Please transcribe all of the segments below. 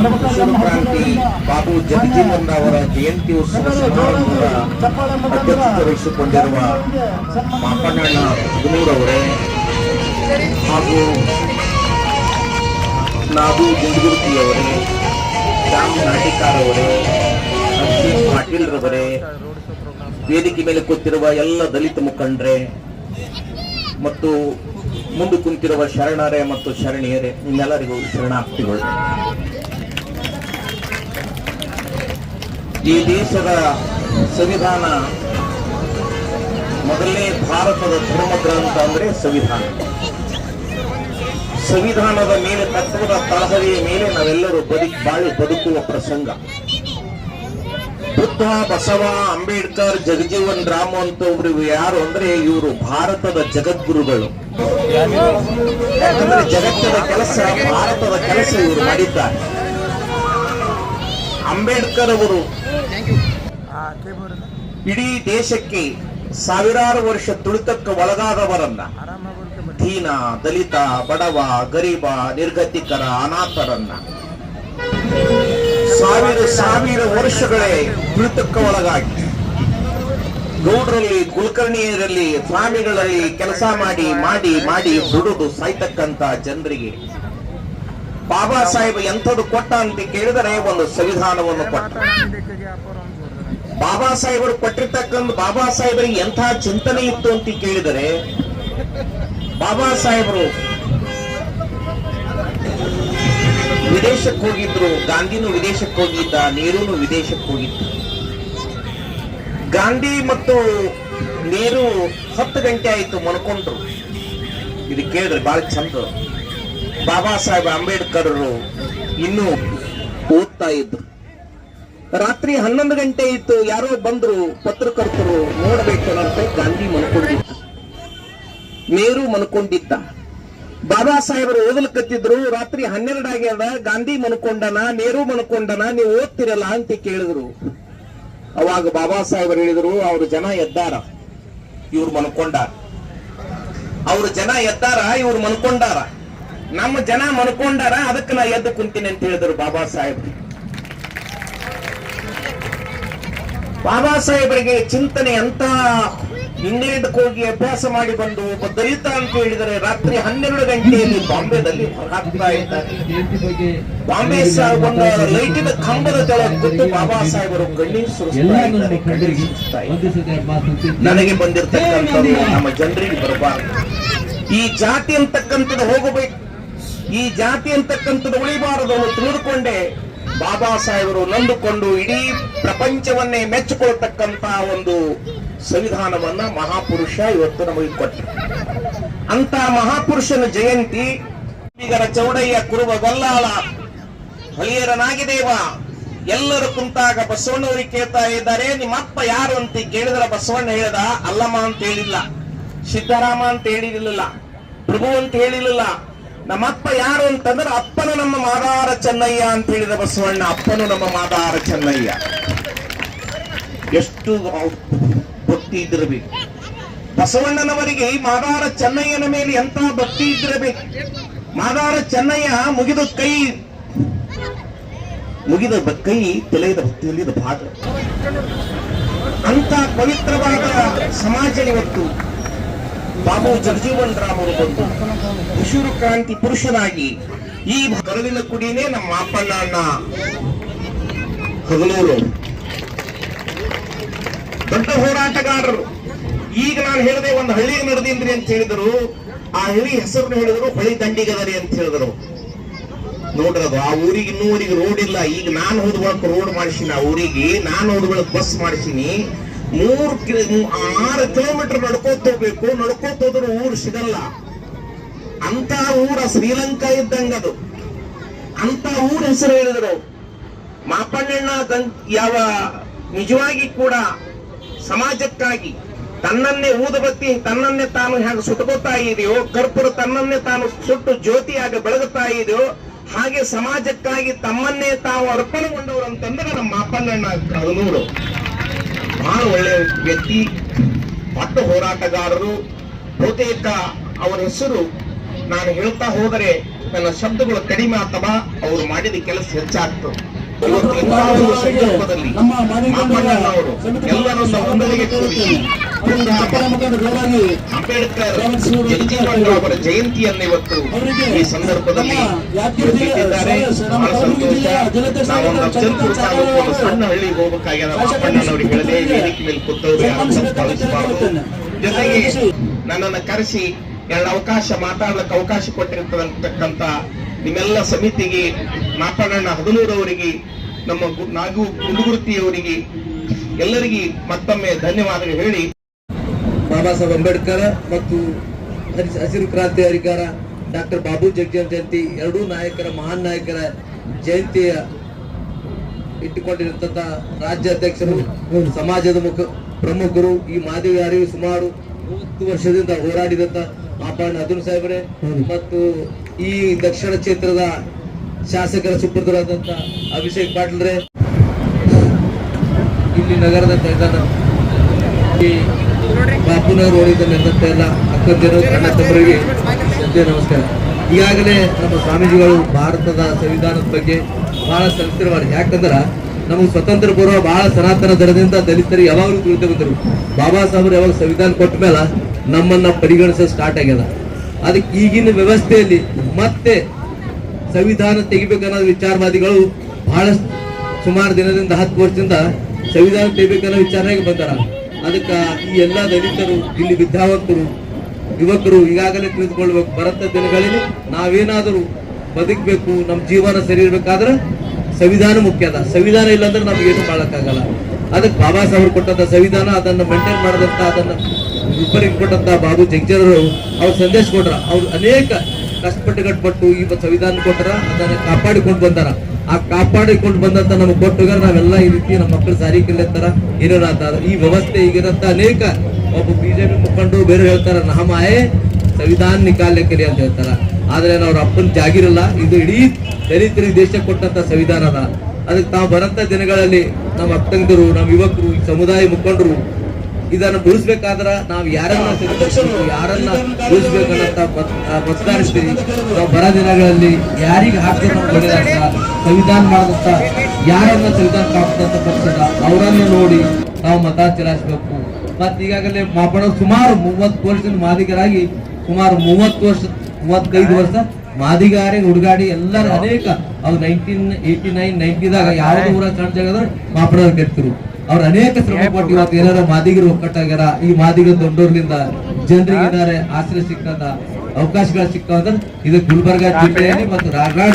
ಮೈಸೂರು ಕ್ರಾಂತಿ ಬಾಬು ಜಗಜೀವನ್ ಅವರ ಜಯಂತಿ ಉತ್ಸವ ಸಮಾರಂಭದ ಅಧ್ಯಕ್ಷತೆ ವಹಿಸಿಕೊಂಡಿರುವ ಮಾಪಣ್ಣಣ್ಣ ಹಗನೂರವರೇ ಹಾಗೂ ನಾದು ಗುಂಡಗುರ್ತಿಯವರೇ, ಶ್ಯಾಮ್ ನಾಟಿಕಾರ್ ಅವರೇ, ಅಭಿಷೇಕ್ ಪಾಟೀಲ್ ರವರೇ, ವೇದಿಕೆ ಮೇಲೆ ಕೂತಿರುವ ಎಲ್ಲ ದಲಿತ ಮುಖಂಡರೇ ಮತ್ತು ಮುಂದೆ ಕುಂತಿರುವ ಶರಣರೇ ಮತ್ತು ಶರಣಿಯರೇ, ನಿಮ್ಮೆಲ್ಲರಿಗೂ ಶರಣಾರ್ಥಿಗಳು. ಈ ದೇಶದ ಸಂವಿಧಾನ ಮೊದಲನೇ ಭಾರತದ ಧರ್ಮ ಗ್ರಂಥ ಅಂದ್ರೆ ಸಂವಿಧಾನ. ಸಂವಿಧಾನದ ಮೇಲೆ, ತತ್ವದ ತಳಹದಿಯ ಮೇಲೆ ನಾವೆಲ್ಲರೂ ಬದುಕುವ ಪ್ರಸಂಗ. ಬುದ್ಧ, ಬಸವ, ಅಂಬೇಡ್ಕರ್, ಜಗಜೀವನ್ ರಾಮ್ ಅಂತ ಒಬ್ರು ಯಾರು ಅಂದ್ರೆ ಇವರು ಭಾರತದ ಜಗದ್ಗುರುಗಳು. ಯಾಕಂದ್ರೆ ಜಗತ್ತಿನ ಕೆಲಸ, ಭಾರತದ ಕೆಲಸ ಇವರು ಮಾಡಿದ್ದಾರೆ. ಅಂಬೇಡ್ಕರ್ ಅವರು ಇಡೀ ದೇಶಕ್ಕೆ ಸಾವಿರಾರು ವರ್ಷ ತುಳಿತಕ್ಕೆ ಒಳಗಾದವರನ್ನ, ದೀನ, ದಲಿತ, ಬಡವ, ಗರೀಬ, ನಿರ್ಗತಿಕರ, ಅನಾಥರನ್ನ ಸಾವಿರ ವರ್ಷಗಳೇ ತುಳಿತಕ್ಕೆ ಒಳಗಾಗಿ ಗೌಡ್ರಲ್ಲಿ, ಕುಲಕರ್ಣಿಯರಲ್ಲಿ, ಸ್ವಾಮಿಗಳಲ್ಲಿ ಕೆಲಸ ಮಾಡಿ ಮಾಡಿ ಮಾಡಿ ದುಡಿದು ಸಾಯ್ತಕ್ಕಂತ ಜನರಿಗೆ ಬಾಬಾ ಸಾಹೇಬ್ ಎಂಥದ್ದು ಕೊಟ್ಟ ಅಂತ ಕೇಳಿದರೆ ಒಂದು ಸಂವಿಧಾನವನ್ನು ಕೊಟ್ಟ. ಬಾಬಾ ಸಾಹೇಬರು ಕೊಟ್ಟಿರ್ತಕ್ಕಂಥ, ಬಾಬಾ ಸಾಹೇಬರಿಗೆ ಎಂಥ ಚಿಂತನೆ ಇತ್ತು ಅಂತ ಕೇಳಿದರೆ, ಬಾಬಾ ಸಾಹೇಬರು ವಿದೇಶಕ್ಕೆ ಹೋಗಿದ್ರು. ಗಾಂಧಿನೂ ವಿದೇಶಕ್ಕೆ ಹೋಗಿದ್ದ, ನೆಹರೂನು ವಿದೇಶಕ್ಕೆ ಹೋಗಿದ್ದ. ಗಾಂಧಿ ಮತ್ತು ನೆಹರು 10 ಗಂಟೆ ಆಯ್ತು ಮಲ್ಕೊಂಡ್ರು. ಇದು ಕೇಳಿದ್ರೆ ಬಹಳ ಚಂದ. ಬಾಬಾ ಸಾಹೇಬ್ ಅಂಬೇಡ್ಕರ್ ಇನ್ನೂ ಓದ್ತಾ ಇದ್ರು. ರಾತ್ರಿ 11 ಗಂಟೆ ಇತ್ತು. ಯಾರೋ ಬಂದ್ರು ಪತ್ರಕರ್ತರು ನೋಡ್ಬೇಕಂತೆ. ಗಾಂಧಿ ಮನ್ಕೊಂಡಿದ್ದ, ನೆಹರು ಮನ್ಕೊಂಡಿದ್ದ. ಬಾಬಾ ಸಾಹೇಬರು ಓದಲ್ಕತ್ತಿದ್ರು. ರಾತ್ರಿ 12 ಆಗ್ಯದ. ಗಾಂಧಿ ಮನ್ಕೊಂಡನ, ನೆಹರು ಮನ್ಕೊಂಡನ, ನೀವು ಓದ್ತಿರಲ್ಲ ಅಂತ ಕೇಳಿದ್ರು. ಅವಾಗ ಬಾಬಾ ಸಾಹೇಬರು ಹೇಳಿದ್ರು, ಅವ್ರ ಜನ ಎದ್ದಾರ, ಇವ್ರು ಮನ್ಕೊಂಡಾರ. ಅವ್ರ ಜನ ಎದ್ದಾರ, ಇವ್ರು ಮನ್ಕೊಂಡಾರ. ನಮ್ಮ ಜನ ಮನ್ಕೊಂಡಾರ, ಅದಕ್ಕೆ ನಾ ಎದ್ದು ಕುಂತೀನಿ ಅಂತ ಹೇಳಿದ್ರು ಬಾಬಾ ಸಾಹೇಬ್ರು. ಬಾಬಾ ಸಾಹೇಬರಿಗೆ ಚಿಂತನೆ ಅಂತ ಇಂಗ್ಲೆಂಡ್ ಹೋಗಿ ಅಭ್ಯಾಸ ಮಾಡಿ ಬಂದು ಒಬ್ಬ ದಲಿತ ಅಂತ ಹೇಳಿದರೆ ರಾತ್ರಿ 12 ಗಂಟೆಯಲ್ಲಿ ಬಾಂಬೆದಲ್ಲಿ ಹಾಕ್ತಾ ಇದ್ದಾರೆ. ಬಾಂಬೆ ಒಂದು ಲೈಟಿನ ಕಂಬದ ಕೆಳಗೆ ಕೂತು ಬಾಬಾ ಸಾಹೇಬರು ಕಣ್ಣೀರು ಸುರಿಸ್ತಾ ಇದ್ದಾರೆ. ನನಗೆ ಬಂದಿರತಕ್ಕಂಥ ನಮ್ಮ ಜನರಿಗೆ ಬರಬಾರದು. ಈ ಜಾತಿ ಅಂತಕ್ಕಂಥದ್ದು ಹೋಗಬೇಕು, ಈ ಜಾತಿ ಅಂತಕ್ಕಂಥದ್ದು ಉಳಿಬಾರದು ಅನ್ನೋ ತಿಳಿದುಕೊಂಡೆ ಬಾಬಾ ಸಾಹೇಬರು ನಂದುಕೊಂಡು ಇಡೀ ಪ್ರಪಂಚವನ್ನೇ ಮೆಚ್ಚಿಕೊಳ್ತಕ್ಕಂತ ಒಂದು ಸಂವಿಧಾನವನ್ನ ಮಹಾಪುರುಷ ಇವತ್ತು ನಮಗೆ ಕೊಟ್ಟ. ಅಂತ ಮಹಾಪುರುಷನ ಜಯಂತಿ ಬೀಗರ ಚೌಡಯ್ಯ, ಕುರುಬ ಗೊಲ್ಲಾಳ, ಹಳಿಯರ ನಾಗಿದೇವ ಎಲ್ಲರೂ ಕುಂತಾಗ ಬಸವಣ್ಣವ್ರಿಗೆ ಕೇಳ್ತಾ ಇದ್ದಾರೆ, ನಿಮ್ಮಪ್ಪ ಯಾರು ಅಂತ ಕೇಳಿದ್ರೆ ಬಸವಣ್ಣ ಹೇಳ್ದ, ಅಲ್ಲಮ್ಮ ಅಂತ ಹೇಳಿಲ್ಲ, ಸಿದ್ದರಾಮ ಅಂತ ಹೇಳಿರಲಿಲ್ಲ, ಪ್ರಭು ಅಂತ ಹೇಳಿರಲಿಲ್ಲ. ನಮ್ಮಪ್ಪ ಯಾರು ಅಂತಂದ್ರೆ ಅಪ್ಪನು ನಮ್ಮ ಮಾದಾರ ಚೆನ್ನಯ್ಯ ಅಂತ ಹೇಳಿದ ಬಸವಣ್ಣ. ಅಪ್ಪನು ನಮ್ಮ ಮಾದಾರ ಚೆನ್ನಯ್ಯ. ಎಷ್ಟು ಭಕ್ತಿ ಇದ್ದಿರಬೇಕು ಬಸವಣ್ಣನವರಿಗೆ. ಮಾದಾರ ಚೆನ್ನಯ್ಯನ ಮೇಲೆ ಎಂತ ಭಕ್ತಿ ಇದ್ದಿರಬೇಕು. ಮಾದಾರ ಚೆನ್ನಯ್ಯ ಮುಗಿದ ಕೈ ತೆಲೆಯದ ಭಕ್ತಿಯಲ್ಲಿ ಭಾಗ. ಅಂತ ಪವಿತ್ರವಾದ ಸಮಾಜ ಇವತ್ತು ಬಾಬು ಜಗಜೀವನ್ ರಾಮ್ ಅವರು ಬಂದು ಮೈಸೂರು ಕ್ರಾಂತಿ ಪುರುಷನಾಗಿ ಈ ಕರವಿನ ಕುಡಿನೇ ನಮ್ಮ ಮಾಪಣ್ಣ ಹಗಲೂರು ದೊಡ್ಡ ಹೋರಾಟಗಾರರು. ಈಗ ನಾನು ಹೇಳಿದೆ ಒಂದು ಹಳ್ಳಿಗೆ ನಡೆದಿಂದ್ರಿ ಅಂತ ಹೇಳಿದರು. ಆ ಹಳ್ಳಿ ಹೆಸರನ್ನು ಹೇಳಿದ್ರು ಹೊಳಿ ದಂಡಿಗದರಿ ಅಂತ ಹೇಳಿದ್ರು. ನೋಡ್ರದು ಆ ಊರಿಗೆ ಇನ್ನೂವರೆಗೆ ರೋಡ್ ಇಲ್ಲ. ಈಗ ನಾನು ಹೋದ ಬಳಕ ರೋಡ್ ಮಾಡಿಸಿನಿ, ಆ ಊರಿಗೆ ನಾನು ಹೋದ ಬಳಕ ಬಸ್ ಮಾಡಿಸಿನಿ. 6 ಕಿಲೋಮೀಟರ್ ನಡ್ಕೋತ ಹೋಗ್ಬೇಕು. ನಡ್ಕೋತ ಹೋದ್ರು ಊರು ಸಿಗಲ್ಲ. ಅಂತ ಊರ ಶ್ರೀಲಂಕಾ ಇದ್ದಂಗದು. ಅಂತ ಊರ ಹೆಸರು ಹೇಳಿದ್ರು ಮಾಪಣ್ಣಣ್ಣ. ಯಾವ ನಿಜವಾಗಿ ಕೂಡ ಸಮಾಜಕ್ಕಾಗಿ ತನ್ನನ್ನೇ ಊದಬತ್ತಿ ತನ್ನನ್ನೇ ತಾನು ಹೇಗೆ ಸುಟ್ಕೋತಾ ಇದೆಯೋ, ಕರ್ಪೂರ ತನ್ನನ್ನೇ ತಾನು ಸುಟ್ಟು ಜ್ಯೋತಿಯಾಗಿ ಬೆಳಗುತ್ತಾ ಇದೆಯೋ, ಹಾಗೆ ಸಮಾಜಕ್ಕಾಗಿ ತಮ್ಮನ್ನೇ ತಾವು ಅರ್ಪಣೆಗೊಂಡವರು ಅಂತಂದ್ರೆ ನಮ್ಮ ಮಾಪಣ್ಣಣ್ಣ ಹಗನೂರು. ಬಹಳ ಒಳ್ಳೆಯ ವ್ಯಕ್ತಿ, ದೊಡ್ಡ ಹೋರಾಟಗಾರರು. ಬಹುತೇಕ ಅವರ ಹೆಸರು ನಾನು ಹೇಳ್ತಾ ಹೋದರೆ ನನ್ನ ಶಬ್ದಗಳು ಕಡಿಮೆ ಅಥವಾ ಅವ್ರು ಮಾಡಿದ ಕೆಲಸ ಹೆಚ್ಚಾಗ್ತದೆ. ಇವತ್ತು ಇಂತಹ ಒಂದು ಸಂದರ್ಭದಲ್ಲಿ ಮಾಪಣ್ಣನವರು ಎಲ್ಲರನ್ನ ಒಂದರಿಗೆ ಕೂರಿಸಿ ಅಂಬೇಡ್ಕರ್ ಜಗಜೀವನ್ ಅವರ ಜಯಂತಿಯನ್ನು ಇವತ್ತು ಈ ಸಂದರ್ಭದಲ್ಲಿ ಇಟ್ಟಿದ್ದಾರೆ. ಬಹಳ ಸಂತೋಷ. ನಾವೊಂದು ಅಫಜಲ್ಪುರ ತಾಲೂಕು ಒಂದು ಸಣ್ಣ ಹಳ್ಳಿಗೆ ಹೋಗಬೇಕಾಗ್ಯದ. ಮಾಪಣ್ಣನವರಿಗೆ ಹೇಳಿದೆ, ವೇದಿಕೆ ಮೇಲೆ ಕೂತವ್ರು ಯಾರು ಪಾಲಿಸಬಾರದು. ಜೊತೆಗೆ ನನ್ನನ್ನು ಕರೆಸಿ ಎರಡು ಅವಕಾಶ ಮಾತಾಡ್ಲಿಕ್ಕೆ ಅವಕಾಶ ಕೊಟ್ಟಿರ್ತಕ್ಕಂಥ ನಿಮ್ಮೆಲ್ಲ ಸಮಿತಿಗೆ, ಮಾಪಣ್ಣನ 13 ಅವರಿಗೆ, ನಮ್ಮ ನಾಗು ಗುಂಡುಗುರ್ತಿಯವರಿಗೆ ಎಲ್ಲರಿಗೆ ಮತ್ತೊಮ್ಮೆ ಧನ್ಯವಾದಗಳು ಹೇಳಿ, ಬಾಬಾ ಸಾಹೇಬ್ ಅಂಬೇಡ್ಕರ್ ಮತ್ತು ಹಸಿರು ಕ್ರಾಂತಿ ಹರಿಕಾರ ಡಾಕ್ಟರ್ ಬಾಬು ಜಗಜೀವನ್ ಜಯಂತಿ ಎರಡೂ ನಾಯಕರ ಮಹಾನ್ ನಾಯಕರ ಜಯಂತಿಯ ಇಟ್ಟುಕೊಂಡಿರತಕ್ಕ ರಾಜ್ಯ ಅಧ್ಯಕ್ಷರು, ಸಮಾಜದ ಪ್ರಮುಖರು, ಈ ಮಾದಿಗ ಯಾರಿಗೂ ಸುಮಾರು 30 ವರ್ಷದಿಂದ ಹೋರಾಡಿದಂತ ಮಾಪಣ್ಣ ಅದನ್ ಸಾಹೇಬ್ರೆ ಮತ್ತು ಈ ದಕ್ಷಿಣ ಕ್ಷೇತ್ರದ ಶಾಸಕರ ಸುಪುತ್ರರಾದಂತ ಅಭಿಷೇಕ್ ಪಾಟೀಲ್ರೆ, ಇಲ್ಲಿ ನಗರದ ಈ ಬಾಪುನಗರ್ ಓಡಿದ ನೆರೆದಂತ ಎಲ್ಲ ಅಕ್ಕಂದಿರು ಅಣ್ಣ ತಮ್ಮರಿಗೆ ನಮಸ್ಕಾರ. ಈಗಾಗಲೇ ನಮ್ಮ ಸ್ವಾಮೀಜಿಗಳು ಭಾರತದ ಸಂವಿಧಾನದ ಬಗ್ಗೆ ಬಹಳ ಸಂಸ್ಕಾರ ಮಾಡಿ, ಯಾಕಂದ್ರೆ ನಮಗೆ ಸ್ವತಂತ್ರ ಪೂರ್ವ ಬಹಳ ಸನಾತನ ದರದಿಂದ ದಲಿತರಿಗೆ ಯಾವಾಗಲೂ ತಿಳಿದು ಬಂದರು. ಬಾಬಾ ಸಾಹೇಬ್ರು ಯಾವಾಗ ಸಂವಿಧಾನ ಕೊಟ್ಟ ಮೇಲೆ ನಮ್ಮನ್ನ ಪರಿಗಣಿಸೋದು ಸ್ಟಾರ್ಟ್ ಆಗ್ಯದ. ಅದಕ್ಕೆ ಈಗಿನ ವ್ಯವಸ್ಥೆಯಲ್ಲಿ ಮತ್ತೆ ಸಂವಿಧಾನ ತೆಗಿಬೇಕನ್ನೋ ವಿಚಾರವಾದಿಗಳು ಬಹಳ ಸುಮಾರು ದಿನದಿಂದ 10 ವರ್ಷದಿಂದ ಸಂವಿಧಾನ ತೆಗಿಬೇಕನ್ನೋ ವಿಚಾರನಾಗ ಬಂದಾರ. ಅದಕ್ಕೆ ಈ ಎಲ್ಲ ದಲಿತರು, ಇಲ್ಲಿ ವಿದ್ಯಾವಂತರು, ಯುವಕರು ಈಗಾಗಲೇ ತಿಳಿದುಕೊಳ್ಬೇಕು, ಬರಂತ ದಿನಗಳಲ್ಲಿ ನಾವೇನಾದರೂ ಬದುಕಬೇಕು, ನಮ್ಮ ಜೀವನ ಸರಿ ಇರ್ಬೇಕಾದ್ರೆ ಸಂವಿಧಾನ ಮುಖ್ಯ ಅದ. ಸಂವಿಧಾನ ಇಲ್ಲಾಂದ್ರೆ ನಮ್ಗೇನು ಮಾಡಕ್ಕಾಗಲ್ಲ. ಅದಕ್ಕೆ ಬಾಬಾ ಸಾಹೇಬ್ ಕೊಟ್ಟಂತ ಸಂವಿಧಾನ, ಅದನ್ನ ಮೇಂಟೈನ್ ಮಾಡದಂತ, ಅದನ್ನ ವಿಪರೀತ ಕೊಟ್ಟಂತ ಬಾಬು ಜಗಜೀವನರು ಅವ್ರು ಸಂದೇಶ ಕೊಟ್ರ. ಅವ್ರು ಅನೇಕ ಕಷ್ಟಪಟ್ಟು ಈ ಸಂವಿಧಾನ ಕೊಟ್ಟರ, ಅದನ್ನ ಕಾಪಾಡಿಕೊಂಡು ಬಂದಾರ. ಆ ಕಾಪಾಡಿಕೊಂಡು ಬಂದಂತ ನಮ್ಗೆ ಕೊಟ್ಟುಗಾರ ನಾವೆಲ್ಲ ಈ ರೀತಿ ನಮ್ಮ ಮಕ್ಕಳು ಸಾರಿ ಕಲಿಯತ್ತಾರ, ಏನಾರ ಈ ವ್ಯವಸ್ಥೆ ಈಗಿರಂತ ಅನೇಕ ಒಬ್ಬ ಬಿಜೆಪಿ ಮುಖಂಡರು ಬೇರೆ ಹೇಳ್ತಾರ, ನಹಮಾಯೇ ಸಂವಿಧಾನ ನಿಕಾಲ್ಯ ಕಲಿ ಅಂತ ಹೇಳ್ತಾರ. ಆದ್ರೆ ಅವ್ರ ಅಪ್ಪನ ಜಾಗಿರಲ್ಲ. ಇದು ಇಡೀ ದಲಿತರಿಗೆ ದೇಶ ಕೊಟ್ಟಂತ ಸಂವಿಧಾನ ಅದ. ಅದಕ್ಕೆ ತಾವು ಬರಂತ ದಿನಗಳಲ್ಲಿ ನಮ್ಮ ಅಕ್ಕಂದಿರು, ನಮ್ಮ ಯುವಕರು, ಈ ಸಮುದಾಯ ಮುಖಂಡರು ಇದನ್ನ ಉಳಿಸ್ಬೇಕಾದ್ರ ನಾವು ಯಾರನ್ನ ಉಳಿಸ್ಬೇಕನ್ನಂತ ಮತದಾರಿಸ್ತೀವಿ. ನಾವು ಬರ ದಿನಗಳಲ್ಲಿ ಯಾರಿಗೆ ಹಾಕ್ತಾರೆ ನಾವು ಒಳ್ಳೆಯದಾಗ್ತ, ಸಂವಿಧಾನ ಮಾಡದಂತ ಯಾರನ್ನ ಸಂವಿಧಾನ ಕಾಪಾಡ್ತಂತ ಪಕ್ಷದ ಅವರನ್ನ ನೋಡಿ ನಾವು ಮತ ಚಲಾಯಿಸ್ಬೇಕು. ಮತ್ತೆ ಈಗಾಗಲೇ ಮಾಪಣ ಸುಮಾರು 30 ವರ್ಷದ ಮಾದಿಗರಾಗಿ ಸುಮಾರು 35 ವರ್ಷ ಮಾದಿಗಾರಿ ಹುಡುಗಾಡಿ ಎಲ್ಲರೂ ಅನೇಕ ಅವ್ರು 1989, 90ದಾಗ ಯಾವ್ದು ಊರ ಸಣ್ಣ ಜಾಗದ ಮಾಪಡೋರು ಗೆದ್ದರು. ಅವ್ರ ಅನೇಕ ಶ್ರಮ ಪಟ್ಟು ಇವತ್ತು ಏನಾರ ಮಾದಿಗರು ಒಕ್ಕಟ್ಟಾಗ್ಯಾರ. ಈ ಮಾದಿಗ ದೊಡ್ಡೋರ್ಲಿಂದ ಜನರಿಗೆ ಏನಾರ ಆಶ್ರಯ ಸಿಕ್ಕಂತ ಅವಕಾಶಗಳು ಸಿಕ್ಕಂದ್ರೆ ಇದು ಗುಲ್ಬರ್ಗ ಜಿಲ್ಲೆಯಲ್ಲಿ ಮತ್ತು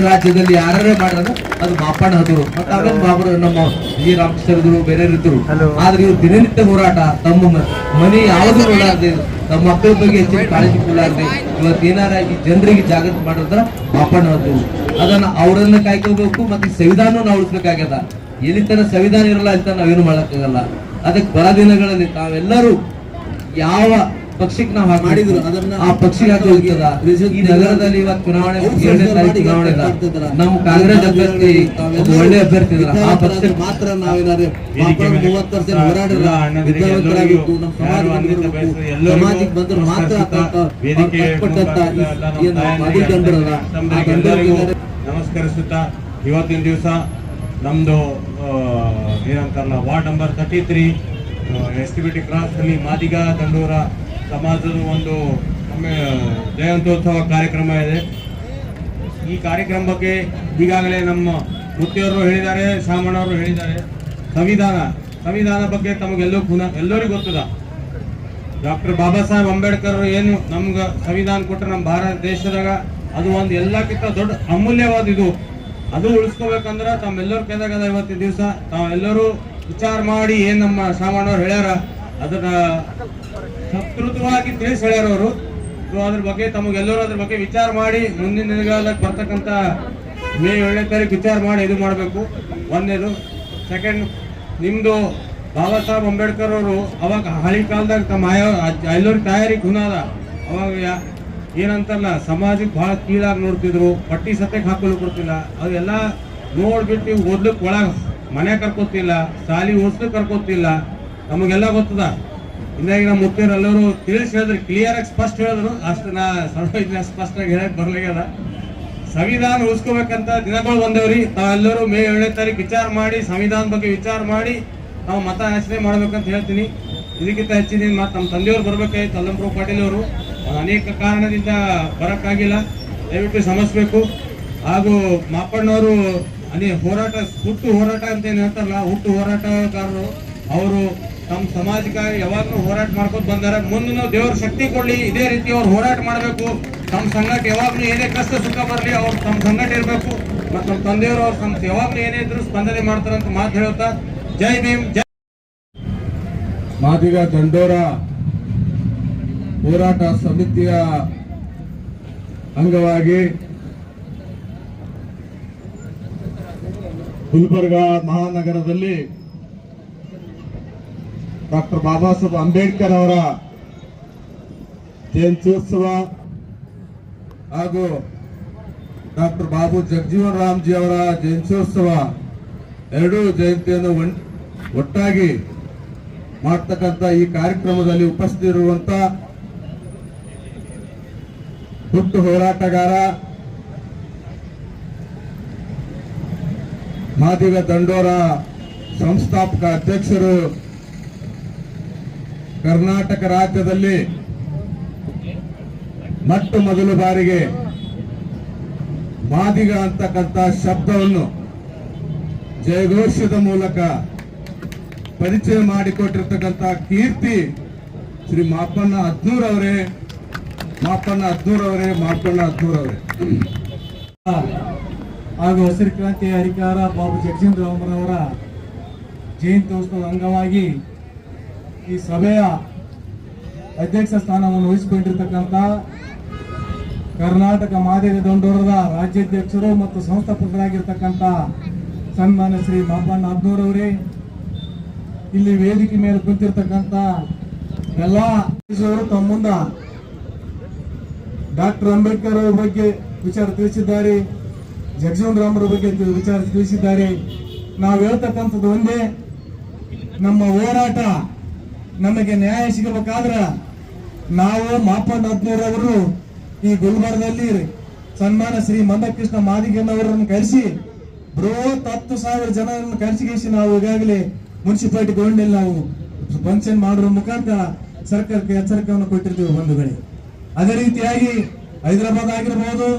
ರಾಜ್ಯದಲ್ಲಿ ಯಾರೇ ಮಾಡಿದ್ರೆ ಅದು ಮಾಪಣ್ಣ ಹದರು. ಮತ್ತೆ ಆಮೇಲೆ ಬಾಬರು ನಮ್ಮ ಜಿ ರಾಮಕೃಷ್ಣರು ಬೇರೆ ಇದ್ರು. ಆದ್ರೆ ಇವ್ರು ದಿನನಿತ್ಯ ಹೋರಾಟ, ತಮ್ಮ ಮನೆ ಯಾವುದು ನೋಡಾರ್ದೆ, ತಮ್ಮ ಮಕ್ಕಳ ಬಗ್ಗೆ ಹೆಚ್ಚಿನ ಕಾಳಜಿ ಕೊಡಾರ್ದೆ ಇವತ್ತು ಏನಾರ ಈ ಜನರಿಗೆ ಜಾಗೃತಿ ಮಾಡಿದ್ರ ಮಾಪಣ್ಣ ಹದ್ರು. ಅದನ್ನ ಅವರನ್ನ ಕಾಯ್ಕೋಬೇಕು. ಮತ್ತೆ ಸಂವಿಧಾನ ನಾವು ಉಳಿಸ್ಬೇಕಾಗ್ಯದ. ಎಲ್ಲಿ ತನ ಸಂವಿಧಾನ ಇರಲ್ಲ ಅಲ್ಲಿ ತನ ನಾವೇನು ಮಾಡಕ್ಕಾಗಲ್ಲ. ಅದಕ್ಕೆ ಬರ ದಿನಗಳಲ್ಲಿ ತಾವೆಲ್ಲರೂ ಯಾವ ಪಕ್ಷಕ್ಕೆ ನಾವು ಮಾಡಿದ್ರು ಅದನ್ನ ಆ ಪಕ್ಷಕ್ಕೆ ಹಾಕಿ ಹೋಗ್ತದ. ಈ ನಗರದಲ್ಲಿ ಇವತ್ತು ಚುನಾವಣೆ 2ನೇ ತಾರೀಕು ಚುನಾವಣೆ ನಮ್ಮ ಕಾಂಗ್ರೆಸ್ ಅಭ್ಯರ್ಥಿ ಒಳ್ಳೆ ಅಭ್ಯರ್ಥಿ ಇದ್ರ ಆ ಪಕ್ಷಕ್ಕೆ ಮಾತ್ರ ನಾವೇನಾದ್ರು 30 ವರ್ಷ ಹೋರಾಡಿಲ್ಲ, ವಿದ್ಯಾವಂತರಾಗಿದ್ದು ನಮ್ಮ ಸಮಾಜಕ್ಕೆ ಬಂದ್ರೆ ಮಾತ್ರ ಕಷ್ಟಪಟ್ಟಂತ ಮಾದಿಗಂಡರಲ್ಲ ಆ ಗಂಡರಿಗೆ ನಮಸ್ಕರಿಸುತ್ತಾ ಇವತ್ತಿನ ದಿವಸ ನಮ್ದು ಏನಂತಾರಲ್ಲ ವಾರ್ಡ್ ನಂಬರ್ 33 STBT ಕ್ರಾಸ್ ಅಲ್ಲಿ ಮಾದಿಗ ದಂಡೂರ ಸಮಾಜದ ಒಂದು ಜಯಂತ್ಯೋತ್ಸವ ಕಾರ್ಯಕ್ರಮ ಇದೆ. ಈ ಕಾರ್ಯಕ್ರಮ ಬಗ್ಗೆ ಈಗಾಗಲೇ ನಮ್ಮ ಮುತ್ತಿಯವರು ಹೇಳಿದ್ದಾರೆ, ಶಾಮಣ್ಣವರು ಹೇಳಿದ್ದಾರೆ. ಸಂವಿಧಾನ ಬಗ್ಗೆ ಎಲ್ಲರಿಗೂ ಗೊತ್ತದ. ಡಾಕ್ಟರ್ ಬಾಬಾ ಸಾಹೇಬ್ ಅಂಬೇಡ್ಕರ್ ಏನು ನಮ್ಗೆ ಸಂವಿಧಾನ ಕೊಟ್ಟರೆ ನಮ್ಮ ಭಾರತ ದೇಶದಾಗ ಅದು ಒಂದು ಎಲ್ಲಕ್ಕಿಂತ ದೊಡ್ಡ ಅಮೂಲ್ಯವಾದ ಇದು. ಅದು ಉಳಿಸ್ಕೋಬೇಕಂದ್ರೆ ತಮ್ಮೆಲ್ಲರೂ ಕೈದಾಗದ ಇವತ್ತಿನ ದಿವಸ ತಾವೆಲ್ಲರೂ ವಿಚಾರ ಮಾಡಿ ಏನ್ ನಮ್ಮ ಶಾಮಣ್ಣವ್ರು ಹೇಳ್ಯಾರ ಅದನ್ನ ಸಂಸ್ಕೃತವಾಗಿ ತಿಳಿಸಿ ಹೇಳ್ಯಾರ ಅವರು. ಅದ್ರ ಬಗ್ಗೆ ತಮಗೆಲ್ಲರೂ ಅದ್ರ ಬಗ್ಗೆ ವಿಚಾರ ಮಾಡಿ ಮುಂದಿನ ದಿನಗಳಲ್ಲಿ ಬರ್ತಕ್ಕಂಥ ಮೇ 7ನೇ ತಾರೀಕು ವಿಚಾರ ಮಾಡಿ ಇದು ಮಾಡಬೇಕು. ಒಂದೇದು. ಸೆಕೆಂಡ್, ನಿಮ್ದು ಬಾಬಾ ಸಾಹೇಬ್ ಅಂಬೇಡ್ಕರ್ ಅವರು ಅವಾಗ ಹಳಿ ಕಾಲದಾಗ ತಮ್ಮ ಎಲ್ಲರಿಗೆ ತಯಾರಿ ಗುಣಾದ ಅವಾಗ ಏನಂತಲ್ಲ ಸಮಾಜಕ್ಕೆ ಬಹಳ ಕೀಳಾಗಿ ನೋಡ್ತಿದ್ರು. ಪಟ್ಟಿ ಸತ್ಯಕ್ಕೆ ಹಾಕಲು ಕೊಡ್ತಿಲ್ಲ. ಅದೆಲ್ಲ ನೋಡ್ಬಿಟ್ಟು ಓದ್ಲಿಕ್ಕೆ ಒಳಗೆ ಮನೆ ಕರ್ಕೋತಿಲ್ಲ, ಶಾಲಿ ಓದಿಸ್ಲಿಕ್ಕೆ ಕರ್ಕೋತಿಲ್ಲ. ನಮಗೆಲ್ಲ ಗೊತ್ತದ. ಹಿಂದಾಗಿ ನಮ್ಮ ಮುಖ್ಯರು ಎಲ್ಲರೂ ತಿಳಿಸಿ ಹೇಳಿದ್ರು, ಕ್ಲಿಯರ್ ಆಗಿ ಸ್ಪಷ್ಟ ಹೇಳಿದ್ರು. ಅಷ್ಟು ನಾ ಸ್ವಲ್ಪ ಸ್ಪಷ್ಟವಾಗಿ ಹೇಳಕ್ ಬರ್ಲಾಗ್ಯದ. ಸಂವಿಧಾನ ಉಳಿಸ್ಕೋಬೇಕಂತ ದಿನಗಳು ಬಂದವ್ರಿ. ತಾವೆಲ್ಲರೂ ಮೇ 7ನೇ ತಾರೀಕು ವಿಚಾರ ಮಾಡಿ ಸಂವಿಧಾನ ಬಗ್ಗೆ ವಿಚಾರ ಮಾಡಿ ನಾವು ಮತ ಯಾಚನೆ ಮಾಡ್ಬೇಕಂತ ಹೇಳ್ತೀನಿ. ಇದಕ್ಕಿಂತ ಹೆಚ್ಚಿನ ಮತ್ತು ನಮ್ಮ ತಂದೆಯವರು ಬರ್ಬೇಕಾಗಿತ್ತು, ಅಲ್ಲಂಪ್ರಭು ಪಾಟೀಲ್ ಅವರು ಅನೇಕ ಕಾರಣದಿಂದ ಬರೋಕ್ಕಾಗಿಲ್ಲ. ದಯವಿಟ್ಟು ಶ್ರಮಿಸಬೇಕು. ಹಾಗೂ ಮಾಪಣ್ಣವರು ಹೋರಾಟ ಹುಟ್ಟು ಹೋರಾಟ ಅಂತ ಏನು ಹೇಳ್ತಾರಲ್ಲ, ಹುಟ್ಟು ಹೋರಾಟಗಾರರು ಅವರು ತಮ್ಮ ಸಮಾಜಕ್ಕಾಗಿ ಯಾವಾಗಲೂ ಹೋರಾಟ ಮಾಡ್ಕೊಂಡು ಬಂದಾರೆ. ಮುಂದೆ ದೇವ್ರ ಶಕ್ತಿ ಕೊಡ್ಲಿ, ಇದೇ ರೀತಿ ಅವ್ರು ಹೋರಾಟ ಮಾಡಬೇಕು. ತಮ್ಮ ಸಂಘಕ್ಕೆ ಯಾವಾಗಲೂ ಏನೇ ಕಷ್ಟ ಸುಖ ಬರಲಿ ಅವ್ರು ತಮ್ಮ ಸಂಘಟ ಇರಬೇಕು. ಮತ್ತು ನಮ್ಮ ತಂದೆಯವರು ಅವ್ರ ಯಾವಾಗಲೂ ಏನೇ ಇದ್ರು ಸ್ಪಂದನೆ ಮಾಡ್ತಾರಂತ ಮಾತು ಹೇಳುತ್ತಾ ಜೈ ಭೀಮ್ ಜೈ. ಮಾದಿಗ ದಂಡೋರ ಹೋರಾಟ ಸಮಿತಿಯ ಅಂಗವಾಗಿ ಗುಲ್ಬರ್ಗ ಮಹಾನಗರದಲ್ಲಿ ಡಾಕ್ಟರ್ ಬಾಬಾ ಸಾಹೇಬ್ ಅಂಬೇಡ್ಕರ್ ಅವರ ಜಯಂತ್ಯೋತ್ಸವ ಹಾಗೂ ಡಾಕ್ಟರ್ ಬಾಬು ಜಗಜೀವನ್ ರಾಮ್ಜಿ ಅವರ ಜಯಂತ್ಯೋತ್ಸವ ಎರಡೂ ಜಯಂತಿಯನ್ನು ಒಟ್ಟಾಗಿ ಮಾಡ್ತಕ್ಕಂಥ ಈ ಕಾರ್ಯಕ್ರಮದಲ್ಲಿ ಉಪಸ್ಥಿತಿರುವಂತ ಹುಟ್ಟು ಹೋರಾಟಗಾರ ಮಾದಿಗ ದಂಡೋರ ಸಂಸ್ಥಾಪಕ ಅಧ್ಯಕ್ಷರು, ಕರ್ನಾಟಕ ರಾಜ್ಯದಲ್ಲಿ ಮೊಟ್ಟ ಮೊದಲ ಬಾರಿಗೆ ಮಾದಿಗ ಅಂತಕ್ಕಂಥ ಶಬ್ದವನ್ನು ಜಯಘೋಷದ ಮೂಲಕ ಪರಿಚಯ ಮಾಡಿಕೊಟ್ಟಿರ್ತಕ್ಕಂಥ ಕೀರ್ತಿ ಶ್ರೀ ಮಾಪಣ್ಣ ಅದ್ನೂರ್ ಅವರೇ. ಹಾಗೂ ಹಸಿರು ಕ್ರಾಂತಿಯ ಹರಿಕಾರ ಬಾಬು ಜಗಜೀವನ್ ರಾಮ್ರವರ ಜಯಂತ್ಯೋತ್ಸವದ ಅಂಗವಾಗಿ ಈ ಸಭೆಯ ಅಧ್ಯಕ್ಷ ಸ್ಥಾನವನ್ನು ವಹಿಸಿಕೊಂಡಿರ್ತಕ್ಕಂಥ ಕರ್ನಾಟಕ ಮಾದಿಗ ದಂಡೋರದ ರಾಜ್ಯಾಧ್ಯಕ್ಷರು ಮತ್ತು ಸಂಸ್ಥಾಪಕರಾಗಿರ್ತಕ್ಕಂಥ ಸನ್ಮಾನ್ಯ ಶ್ರೀ ಮಾಪಣ್ಣ ಅದ್ನೂರ್ ಅವರೇ, ಇಲ್ಲಿ ವೇದಿಕೆ ಮೇಲೆ ಕುಂತಿರ್ತಕ್ಕಂಥ ಎಲ್ಲ ತಮ್ಮ ಮುಂದ ಡಾಕ್ಟರ್ ಅಂಬೇಡ್ಕರ್ ಅವರ ಬಗ್ಗೆ ವಿಚಾರ ತಿಳಿಸಿದ್ದಾರೆ, ಜಗಜೀವನ್ ರಾಮ್ರ ಬಗ್ಗೆ ವಿಚಾರ ತಿಳಿಸಿದ್ದಾರೆ. ನಾವು ಹೇಳ್ತಕ್ಕಂಥದ್ದು ಒಂದೇ, ನಮ್ಮ ಹೋರಾಟ ನಮಗೆ ನ್ಯಾಯ ಸಿಗಬೇಕಾದ್ರೆ ನಾವು ಮಾಪಣ್ಣ ಅದ್ನೂರ್ ಅವರು ಈ ಗುಲ್ಬರ್ಗದಲ್ಲಿ ಸನ್ಮಾನ ಶ್ರೀ ಮಂದಕೃಷ್ಣ ಮಾದಿಗನವರನ್ನು ಕರೆಸಿ ಬೃಹತ್ 10,000 ಜನರನ್ನು ಕರೆಸಿಗಿಸಿ ನಾವು ಈಗಾಗಲೇ ಮುನ್ಸಿಪಾಲಿಟಿ ಗೌರ್ಮೆಂಟ್ ನಾವು ಫಂಕ್ಷನ್ ಮಾಡುವ ಮುಖಾಂತರ ಸರ್ಕಾರಕ್ಕೆ ಎಚ್ಚರಿಕೆಯನ್ನು ಕೊಟ್ಟಿರ್ತೀವಿ ಬಂಧುಗಳೇ. ಅದೇ ರೀತಿಯಾಗಿ ಹೈದರಾಬಾದ್ ಆಗಿರಬಹುದು,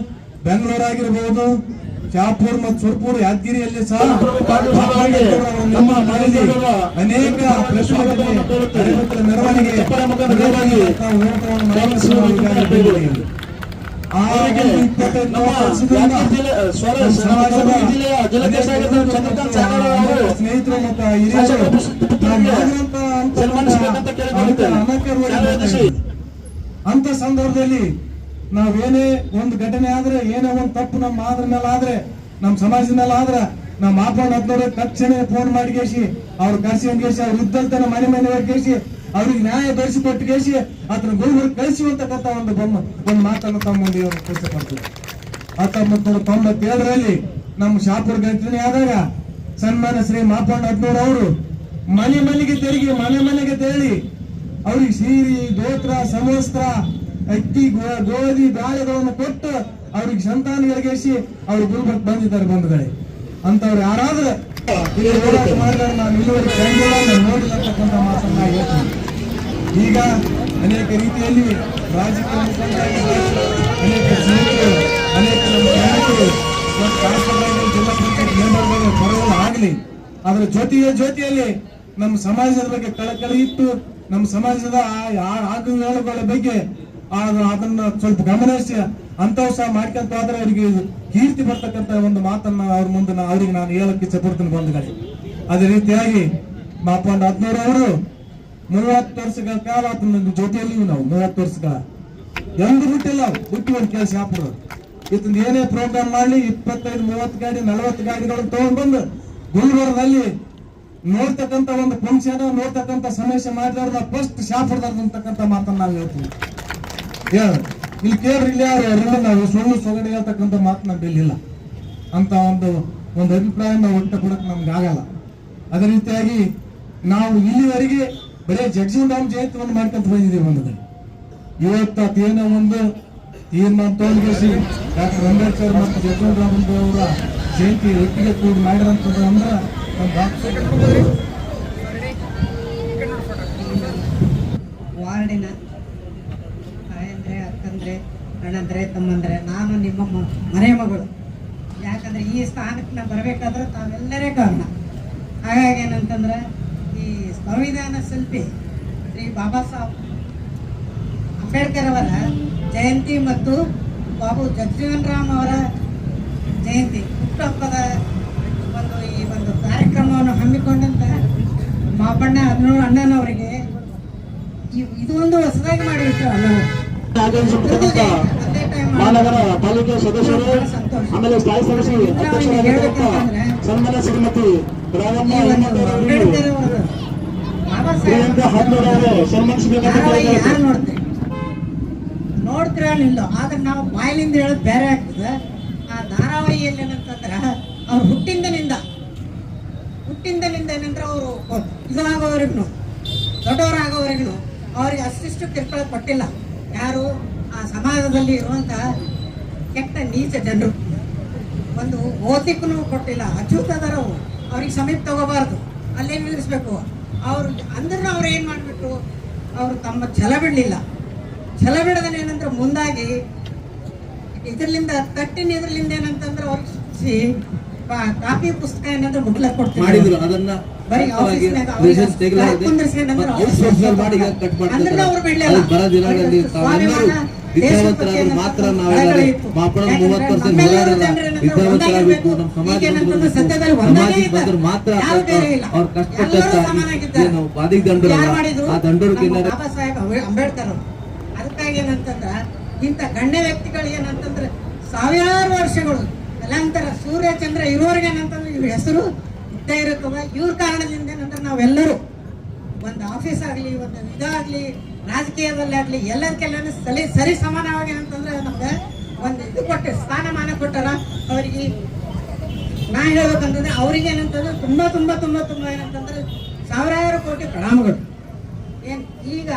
ಬೆಂಗಳೂರು ಆಗಿರಬಹುದು, ಶಾಪುರ್ ಮತ್ತು ಸುರ್ಪುರ್, ಯಾದಗಿರಿಯಲ್ಲಿ ಸಹ ಅನೇಕ ಮೆರವಣಿಗೆ ಸ್ನೇಹಿತರು ಮತ್ತು ಹಿರಿಯರು ಅಂತ ಸಂದರ್ಭದಲ್ಲಿ ನಾವೇನೇ ಒಂದು ಘಟನೆ ಆದ್ರೆ, ಏನೇ ಒಂದು ತಪ್ಪು ನಮ್ಮ ಆದ್ರ ಮೇಲೆ ಆದ್ರೆ, ನಮ್ಮ ಸಮಾಜದ ಮೇಲೆ ಆದ್ರೆ, ನಮ್ಮ ಮಾಪಣ್ಣ ಅದ್ನೂರ ತಕ್ಷಣ ಫೋನ್ ಮಾಡಿ ಕೇಸಿ ಅವ್ರು ಕರ್ಸಿಕೊಂಡ್ ಅವ್ರ ಇದ್ದಲ್ತನ ಮನೆ ಕೇಸಿ ಅವ್ರಿಗೆ ನ್ಯಾಯ ಬೆಳೆಸಿಕೊಟ್ಟು ಕೇಸಿ ಅದನ್ನ ಗುಲ್ಬರ್ಗ ಕಳಿಸುವಂತಕ್ಕಂಥ ಒಂದು ಮಾತನ್ನು ತಮ್ಮ ಮುಂದೆ ಕಳಿಸಿಕೊಡ್ತೀವಿ. 1997ರಲ್ಲಿ ನಮ್ಮ ಶಾಪುರ್ ಘಟನೆ ಆದಾಗ ಸನ್ಮಾನ ಶ್ರೀ ಮಾಪಣ್ಣ ಅದ್ನೂರ್ ಅವರು ಮನೆಗೆ ತೆರಳಿ ಅವ್ರಿಗೆ ಸೀರೆ, ಗೋತ್ರ, ಸಮವಸ್ತ್ರ, ಅಕ್ಕಿ, ಗೋಧಿ, ಬ್ಯಾಳೆಗಳನ್ನು ಕೊಟ್ಟು ಅವ್ರಿಗೆ ಸಂತಾನಗಳಿಗೆ ಅವ್ರು ಗುಲ್ಬರ್ಗ ಬಂದಿದ್ದಾರೆ ಬಂಧುಗಳೇ. ಅಂತವ್ರು ಯಾರಾದ್ರೆ ಇಲ್ಲಿ ಹೋರಾಟ ಮಾಡಿದ್ರೆ ನಾನು ಇಲ್ಲಿವರೆಗೆ ಕಂಡಿಲ್ಲ, ನೋಡಿರ್ತಕ್ಕಂಥ ಮಾತನ್ನ ಹೇಳ್ತೀನಿ. ಈಗ ಅನೇಕ ರೀತಿಯಲ್ಲಿ ರಾಜಕೀಯ ಮುಖಂಡರಾಗಿದ್ದಾರೆ, ಅನೇಕ ಸ್ನೇಹಿತರು, ಅನೇಕ ನಮ್ಮ ಜ್ಞಾನಿಗಳು ಜಿಲ್ಲಾ ಪಂಚಾಯತ್ ಮೆಂಬರ್ಗಳು ಬರೋಲ್ಲ ಆಗಲಿ, ಅದರ ಜೊತೆಯಲ್ಲಿ ನಮ್ಮ ಸಮಾಜದ ಬಗ್ಗೆ ಕಳಕಳಿ ಇಟ್ಟು ನಮ್ಮ ಸಮಾಜದ ಆಗುಗಳ ಬಗ್ಗೆ ಅದನ್ನ ಸ್ವಲ್ಪ ಗಮನಿಸಿ ಅಂತವ್ ಸಹ ಮಾಡ್ಕೊಂತ ಹೋದ್ರೆ ಅವರಿಗೆ ಕೀರ್ತಿ ಬರ್ತಕ್ಕಂಥ ಒಂದು ಮಾತನ್ನ ಅವ್ರ ಮುಂದೆ ಅವ್ರಿಗೆ ನಾನು ಹೇಳಕ್ಕೆ ಇಚ್ಛಪಡ್ತೀನಿ ಬಂಧುಗಳೇ. ಅದೇ ರೀತಿಯಾಗಿ ಮಾಪಣ್ಣ ಅದ್ನೂರ್ ಅವರು 30 ವರ್ಷಗಳ ಕಾಲ ಜೊತೆಯಲ್ಲಿ ನಾವು 30 ವರ್ಷಗಳ ಎಂದು ಬಿಟ್ಟಿಲ್ಲ, ಬಿಟ್ಟು ಒಂದು ಕೆಲಸ ಹಾಪುರು ಇದನ್ನ ಏನೇ ಪ್ರೋಗ್ರಾಮ್ ಮಾಡ್ಲಿ 25-30 ಗಾಡಿ 40 ಗಾಡಿಗಳನ್ನು ತಗೊಂಡ್ ಬಂದು ಗುಲ್ಬರ್ಗದಲ್ಲಿ ನೋಡ್ತಕ್ಕಂಥ ಒಂದು ಫಂಕ್ಷನ್ ನೋಡ್ತಕ್ಕಂಥ ಸಮಸ್ಯೆ ಮಾಡಿದವ್ರ ಫಸ್ಟ್ ಶಾಪುರದಂತಕ್ಕಂಥ ಮಾತನ್ನ ನಾವು ಹೇಳ್ತೀವಿ. ಇಲ್ಲಿ ಕೇಳ್ರಿ, ಇಲ್ಲಿ ಯಾರು ನಾವು ಸುಳ್ಳು ಸೊಗಡೆ ಹೇಳ್ತಕ್ಕಂಥ ಮಾತು ನಮ್ಮ ಇಲ್ಲ ಅಂತ ಒಂದು ಅಭಿಪ್ರಾಯ ನಾವು ವ್ಯಕ್ತಪಡಕ್ಕೆ ನಮ್ಗೆ ಆಗಲ್ಲ. ಅದೇ ರೀತಿಯಾಗಿ ನಾವು ಇಲ್ಲಿವರೆಗೆ ಬರೀ ಜಗಜೀವನ್ ರಾಮ್ ಜಯಂತಿಯನ್ನು ಮಾಡ್ಕೊಂತ ಬಂದಿದ್ದೀವಿ ಬಂದಿದೆ. ಇವತ್ತು ಅದೇನೋ ಒಂದು ತೀರ್ಮಾನ ತಗೊಂಡ್ಗಿಸಿ ಡಾಕ್ಟರ್ ಅಂಬೇಡ್ಕರ್ ಮತ್ತು ಜಗಜೀವನ್ ರಾಮ್ ಅವರ ಜಯಂತಿ ಒಟ್ಟಿಗೆ ಕೂಡಿ ಮಾಡಿರಂತದ್ದು ಅಂದ್ರೆ ನಮ್ಮ ಡಾಕ್ಟರ್ ವಾರ್ಡಿನ ತಾಯಂದ್ರೆ ಅಕ್ಕಂದ್ರೆ ಅಣ್ಣಂದ್ರೆ ತಮ್ಮಂದ್ರೆ ನಾನು ನಿಮ್ಮ ಮನೆ ಮಗಳು. ಯಾಕಂದ್ರೆ ಈ ಸ್ಥಾನಕ್ಕೆ ನಾ ಬರಬೇಕಾದ್ರೆ ತಾವೆಲ್ಲರೇ ಕಾರಣ. ಹಾಗಾಗಿ ಏನಂತಂದ್ರೆ ಈ ಸಂವಿಧಾನ ಶಿಲ್ಪಿ ಶ್ರೀ ಬಾಬಾ ಸಾಹೇಬ್ ಅಂಬೇಡ್ಕರ್ ಅವರ ಜಯಂತಿ ಮತ್ತು ಬಾಬು ಜಗಜೀವನ್ ರಾಮ್ ಅವರ ಜಯಂತಿ ಹುಟ್ಟುಹಬ್ಬದ ಈ ಒಂದು ಕಾರ್ಯಕ್ರಮವನ್ನು ಹಮ್ಮಿಕೊಂಡಂತ ಮಾಪಣ್ಣ ಅಣ್ಣನವರಿಗೆ ಇದು ಒಂದು ಹೊಸದಾಗಿ ಮಾಡಿಬಿಟ್ರು ಮಹಾನಗರ ಪಾಲಿಕೆ ಸದಸ್ಯರು ಆಮೇಲೆ ಸ್ಥಾಯಿ ಸಮಿತಿ ಅಧ್ಯಕ್ಷರಾಗಿರ್ತಕ್ಕಂಥ ಸನ್ಮಾನ್ಯ ಶ್ರೀಮತಿ ರಾಮಮ್ಮ ಪ್ರಿಯಾಂಕಾ ಹಾದ್ನೂರವರು ಸನ್ಮಾನಿಸಬೇಕಾದ ನೋಡ್ತೀರ ಇಲ್ಲ. ಆದ್ರೆ ನಾವು ಬಾಯಿಲಿಂದ ಹೇಳೋದು ಬೇರೆ ಆಗ್ತದೆ. ಆ ಧಾರಾವಾಹಿಯಲ್ಲಿ ಏನಂತಂದ್ರೆ ಅವ್ರು ಹುಟ್ಟಿಂದನಿಂದ ಏನಂದ್ರೆ ಅವರು ಇದಾಗೋವರೆಗೂ ದೊಡ್ಡವರಾಗೋವರೆಗೂ ಅವ್ರಿಗೆ ಅಷ್ಟಿಷ್ಟು ಕಿರುಕುಳ ಕೊಟ್ಟಿಲ್ಲ. ಯಾರು ಆ ಸಮಾಜದಲ್ಲಿ ಇರುವಂತ ಕೆಟ್ಟ ನೀಚ ಜನರು ಒಂದು ಓದಿಕ್ಕೂ ಕೊಟ್ಟಿಲ್ಲ. ಅಚ್ಚುತದರವು ಅವ್ರಿಗೆ ಸಮೀಪ ತಗೋಬಾರ್ದು, ಅಲ್ಲೇ ನಿಲ್ಲಿಸ್ಬೇಕು. ಅವ್ರು ಅಂದ್ರೂ ಅವ್ರು ಏನು ಮಾಡಿಬಿಟ್ರು, ಅವರು ತಮ್ಮ ಛಲ ಬಿಡಲಿಲ್ಲ. ಛಲ ಬಿಡದನ್ನ ಏನಂದ್ರೆ ಮುಂದಾಗಿ ಇದರಿಂದ ತಟ್ಟಿನ ಇದರಿಂದ ಏನಂತಂದ್ರೆ ಅವ್ರಿಗೆ ಕಾಪಿ ಪುಸ್ತಕ ಏನಂದ್ರೆ ಮುಗ್ಲಕ್ ಕೊಡ್ತಾರೆ ಮಾಡಿದ್ರು. ಅದನ್ನ ಬರೀ ಆಫೀಸ್ನಾಗ ವಿದ್ಯಾವಂತರಾದ್ರು ಮಾತ್ರ ನಾವೆಲ್ಲ ಮಾಪಣ 30% ವಿದ್ಯಾವಂತರಾಗಬೇಕು. ನಮ್ಮ ಸಮಾಜಕ್ಕೆ ಬಂದ್ರು ಮಾತ್ರ ಅವ್ರ ಕಷ್ಟಪಟ್ಟ ಏನು ಬಾದಿಗೆ ದಂಡರು ಆ ದಂಡರಿಗೆ ಬಾಬಾ ಸಾಹೇಬ್ ಅಂಬೇಡ್ಕರ್ ಅವರು. ಅದಕ್ಕಾಗಿ ಏನಂತಂದ್ರ ಇಂಥ ಗಣ್ಯ ವ್ಯಕ್ತಿಗಳು ಏನಂತಂದ್ರೆ ಸಾವಿರಾರು ವರ್ಷಗಳು ನಂತರ ಸೂರ್ಯ ಚಂದ್ರ ಇರೋರಿಗೆ ಏನಂತಂದ್ರೆ ಇವ್ರ ಹೆಸರು ಇದ್ದೇ ಇರುತ್ತದ. ಇವ್ರ ಕಾರಣದಿಂದ ಏನಂದ್ರೆ ನಾವೆಲ್ಲರೂ ಒಂದು ಆಫೀಸ್ ಆಗಲಿ, ಒಂದು ಇದಾಗಲಿ, ರಾಜಕೀಯದಲ್ಲಿ ಆಗಲಿ, ಎಲ್ಲದಕ್ಕೆಲ್ಲ ಸರಿ ಸಮಾನವಾಗಿ ಏನಂತಂದ್ರೆ ನಮ್ಗೆ ಒಂದು ಇದು ಕೊಟ್ಟೆ ಸ್ಥಾನಮಾನ ಕೊಟ್ಟಾರ. ಅವರಿಗೆ ನಾ ಹೇಳ್ಬೇಕಂತಂದ್ರೆ ಅವ್ರಿಗೆ ಏನಂತಂದ್ರೆ ತುಂಬಾ ತುಂಬಾ ತುಂಬಾ ತುಂಬಾ ಏನಂತಂದ್ರೆ ಸಾವಿರಾರು ಕೋಟಿ ಪ್ರಣಾಮಗಳು. ಈಗ